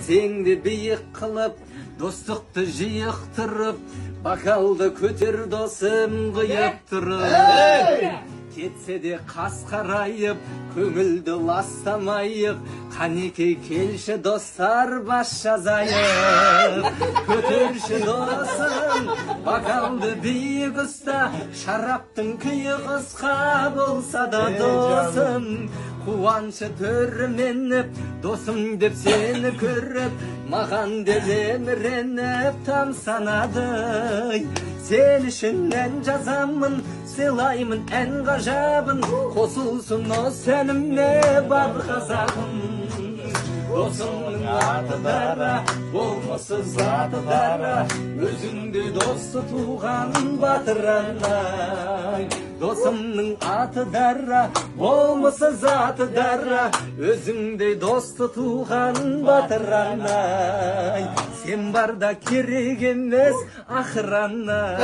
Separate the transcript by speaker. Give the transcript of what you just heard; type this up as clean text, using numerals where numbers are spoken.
Speaker 1: Сеңді бейік қылып, достықты жиықтырып, бакалды көтер досым қиып тұрып. Кетсе де қас қарайып, көңілді ластамайық, қанекей келші достар бас жазайық. Көтерші досым, бакалды биік ұста, шараптың күйі қысқа болса да досым. Қуаншы түрменіп, досым деп сені көріп, маған деп еміреніп тамсанады. Сен үшін ән жазамын, сыйлаймын ән ғажабын, қосылсын осы әніме бар қазағым. Досымның аты дара, болмысы заты дара, өзіңде досты туған батыр анай. Досымның аты дара, болмысы заты дара, өзіңде досты туған батыр анай. Сен барда керек емес ақыр анай.